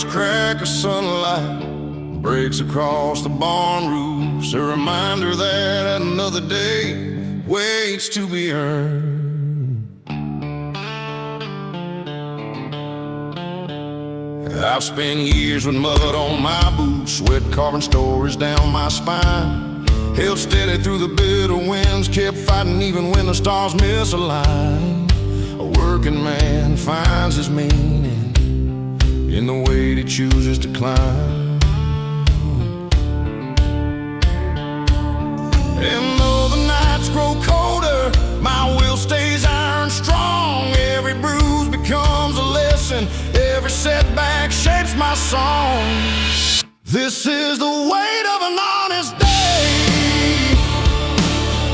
first crack of sunlight breaks across the barn roofs, a reminder that another day waits to be earned. I've spent years with mud on my boots, sweat carving stories down my spine, held steady through the bitter winds, kept fighting even when the stars misalign. A working man finds his meaning in the way he chooses to climb. And though the nights grow colder, my will stays iron strong. Every bruise becomes a lesson, every setback shapes my song. This is the weight of an honest day,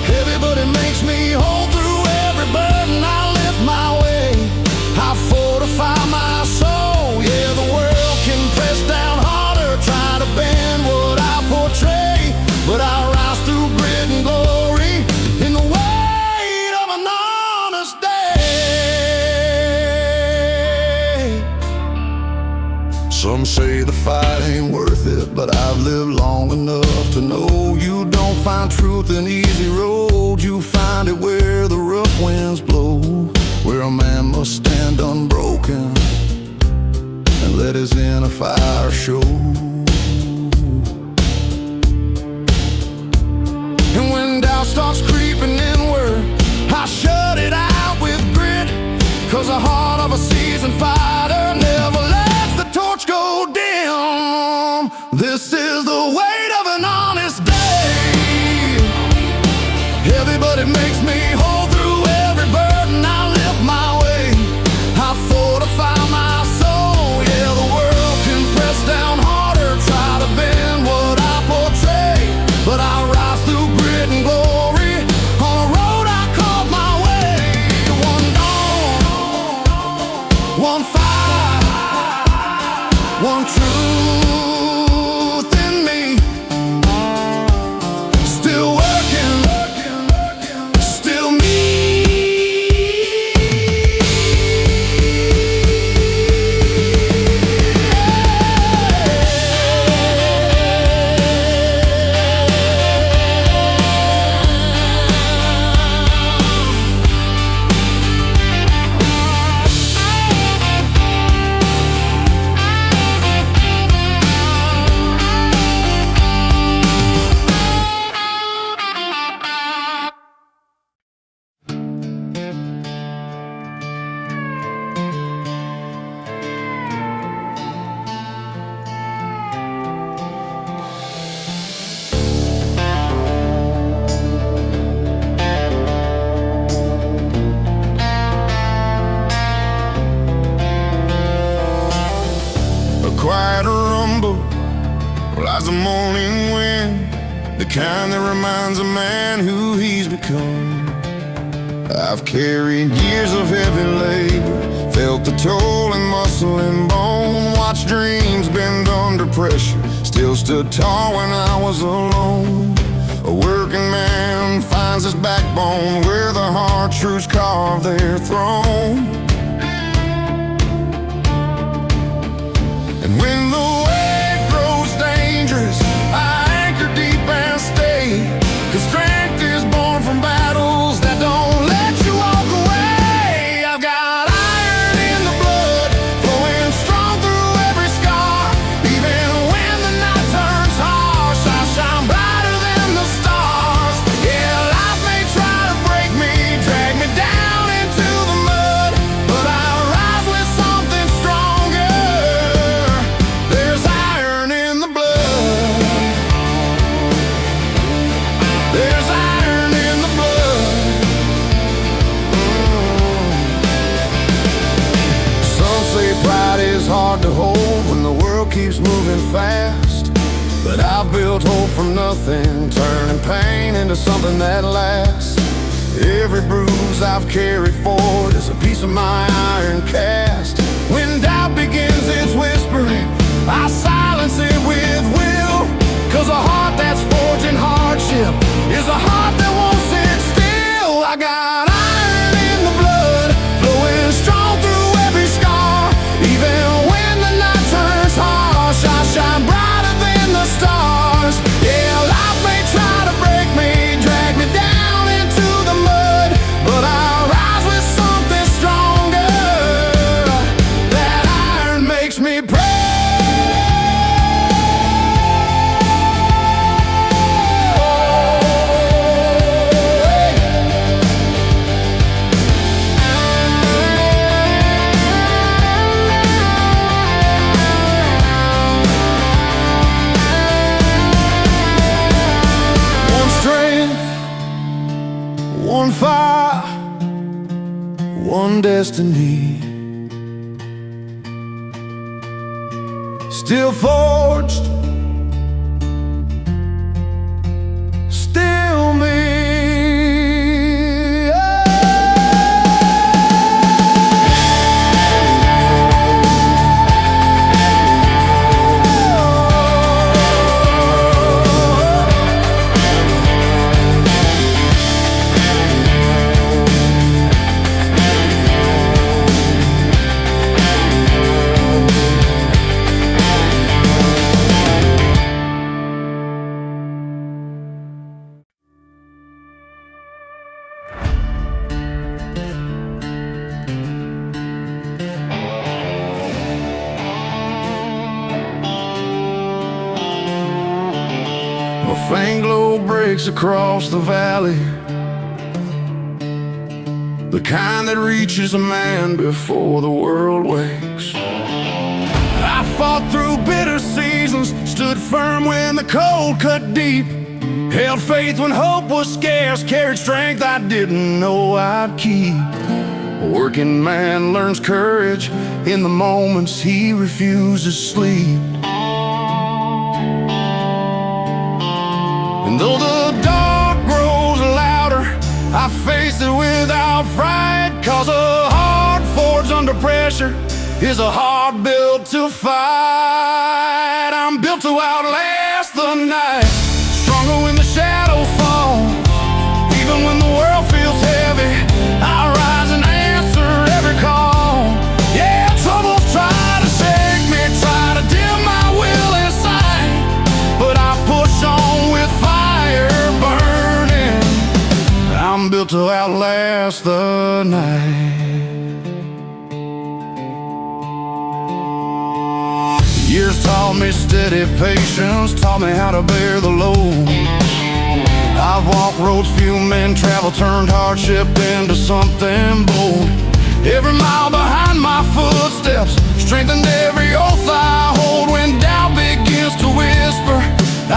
heavy but it makes me whole. Through every burden I lift my way, I fortify my soul. Yeah, the world can press down harder, try to bend what I portray, but I rise through grit and glory in the weight of an honest day. Some say the fight ain't worth it, but I've lived long enough to know you don't find truth in easy roads. You find it where the rough winds blow, where a man must stand unbroken and let his inner fire show. And when doubt starts creeping inward, I shut it out with grit, 'cause the heart of a seasoned fighter never lets the torch go dim. This is the weight of an honest day, heavy but it makes me whole. Through every burden I lift my way, I fortify my soul. Yeah, the world can press down harder, try to bend what I portray, but I rise through grit and glory on a road I carved my way. One dawn, one fight, one truth in me, still working, still me. Quiet rumble lies the morning wind, the kind that reminds a man who he's become. I've carried years of heavy labor, felt the toll in muscle and bone, watched dreams bend under pressure, still stood tall when I was alone. A working man finds his backbone where the hard truths carve their throne. And when the way grows dangerous, I anchor deep and stay, 'cause strength is born from battles that don't let you walk away. I've got iron in the blood, flowing strong through every scar. Even when the night turns harsh, I shine brighter than the stars. Yeah, life may try to break me, drag me down into the mud, but I rise with something stronger. There's iron in the blood. There's iron in the blood. Some say pride is hard to hold when the world keeps moving fast, but I've built hope from nothing, turning pain into something that lasts. Every bruise I've carried forward is a piece of my iron cast. When doubt begins its whispering, I silence it with will, 'cause a heart that's forged in hardship is a heart that won't sit still. I got iron in the blood, flowing strong through every scar. Even when the night turns hard, from destiny, still forged, still me. A faint glow breaks across the valley, the kind that reaches a man before the world wakes. I fought through bitter seasons, stood firm when the cold cut deep, held faith when hope was scarce, carried strength I didn't know I'd keep. A working man learns courage in the moments he refuses sleep. And though the dark grows louder, I face it without fright, 'cause a heart forged under pressure is a heart built to fight. I'm built to outlast the night, stronger when the shadows fall. Even when the world feels heavy, I rise and answer every call. Yeah, troubles try to shake me, try to dim my will inside, but I push on with fire burning. I'm built to outlast the night. Years taught me steady patience, taught me how to bear the load. I've walked roads few men travel, turned hardship into something bold. Every mile behind my footsteps, strengthened every oath I hold. When doubt begins to whisper,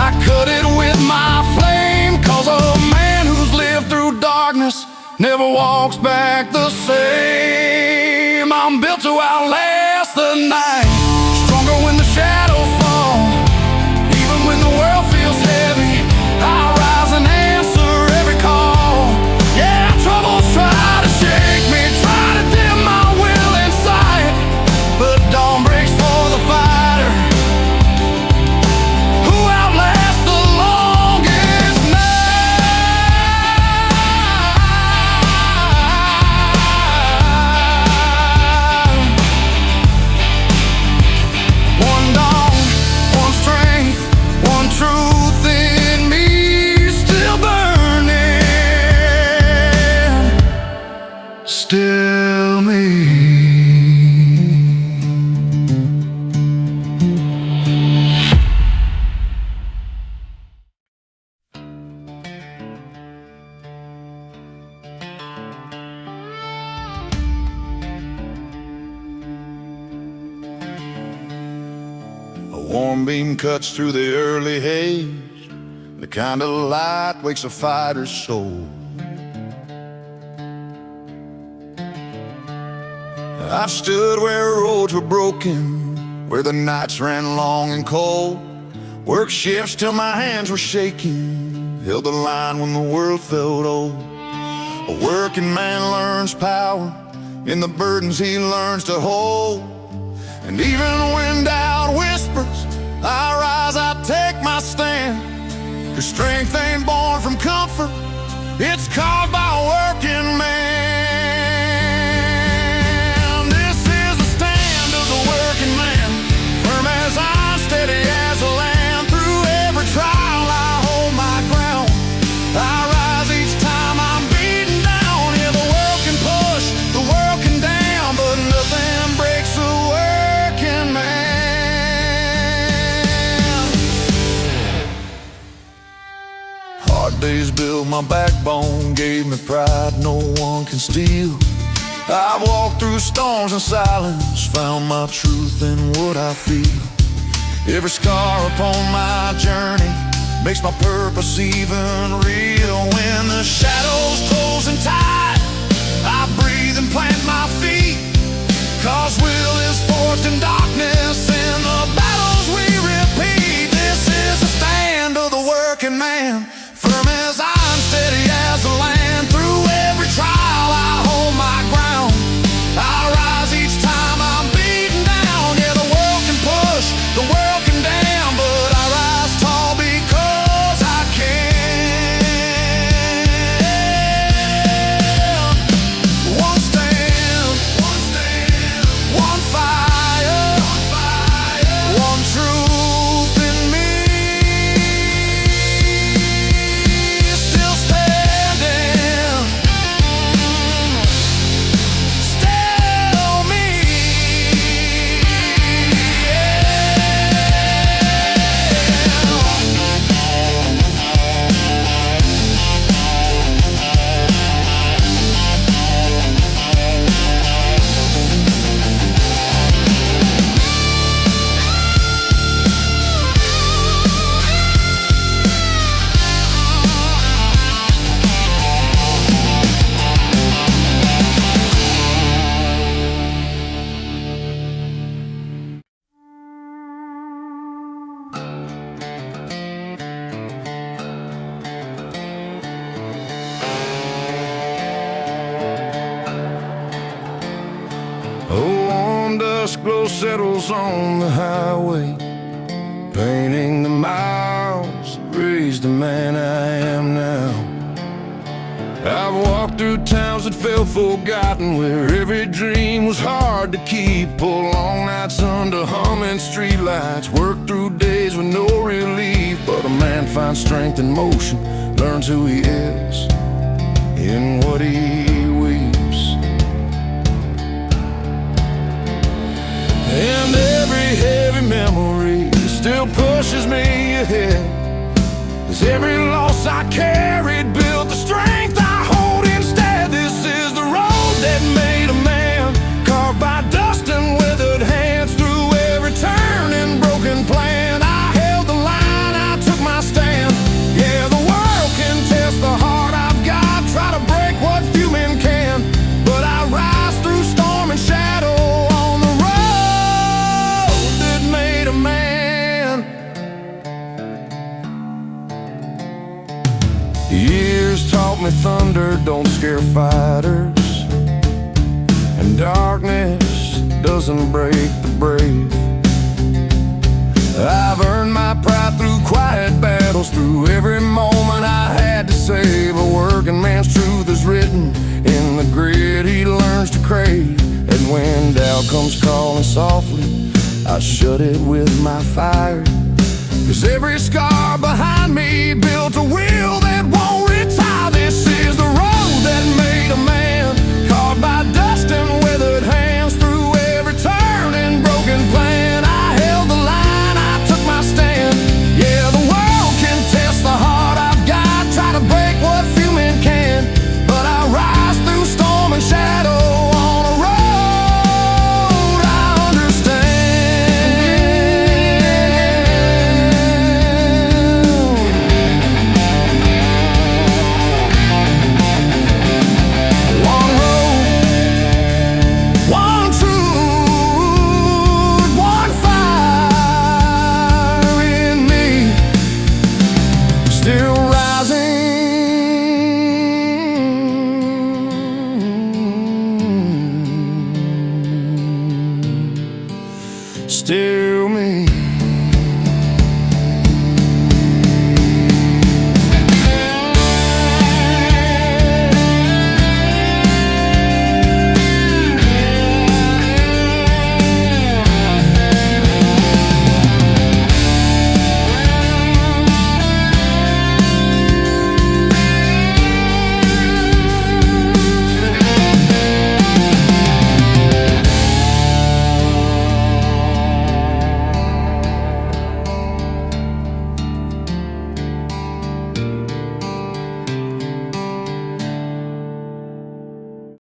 I cut it with my flame, 'cause a man who's lived through darkness never walks back the same. I'm built to outlast the night, stronger when the shadows fall. Even when the world feels heavy, I rise and answer every call. Yeah, troubles try to shake me, try to dim my will inside, but dawn breaks for the fighter who outlasts the longest night. One dawn, one strength, one truth in me, still burning, still me. A warm beam cuts through the early haze, the kind of light wakes a fighter's soul. I've stood where roads were broken, where the nights ran long and cold. Work shifts till my hands were shaking, held the line when the world felt old. A working man learns power in the burdens he learns to hold. And even when doubt whispers, I rise, I take my stand. 'Cause strength ain't born from comfort, it's caused by a working man. This is the stand of the working man, firm as iron, steady as a lamb. Through every trial I hold my ground, I rise each time I'm beaten down. Yeah, the world can push, the world can damn, but nothing breaks a working man. Hard days built my backbone, gave me pride no one can steal. I walked through storms in silence, found my truth in what I feel. Every scar upon my journey makes my purpose even real. When the shadows close and tight, I breathe in plant my feet. 'Cause will is forged in darkness, in the battles we repeat. This is the stand of the working man, firm as iron, steady as the land. Through every trial I hold my ground. I rise each time I'm beaten down. Yeah, the world can push, the world can damn, but I rise tall because I can. One stand, one fire, one truth in me. Still standing, still me. Oh, warm dusk glow settles on the highway, painting the miles, raised the man I am now. I've walked through towns that felt forgotten, where every dream was hard to keep. Pulled long nights under humming streetlights, worked through days with no relief. But a man finds strength in motion, learns who he is in what he weeps. And every heavy memory still pushes me ahead, 'cause every loss I carried built the strength I hold instead. This is the road that made a man, carved by dust and withered hands. Through every turn and broken plan, I held the line, I took my stand. Yeah, the world can test the heart I've got, try to break what few men can, but I rise through storm and shadow on the road that made a man. Years taught me thunder don't scare fighters, and darkness doesn't break the brave. I've earned my pride through quiet battles, through every moment I had to save. A working man's truth is written in the grit he learns to crave. And when doubt comes calling softly, I shut it with my fire. 'Cause every scar behind me built a will that won't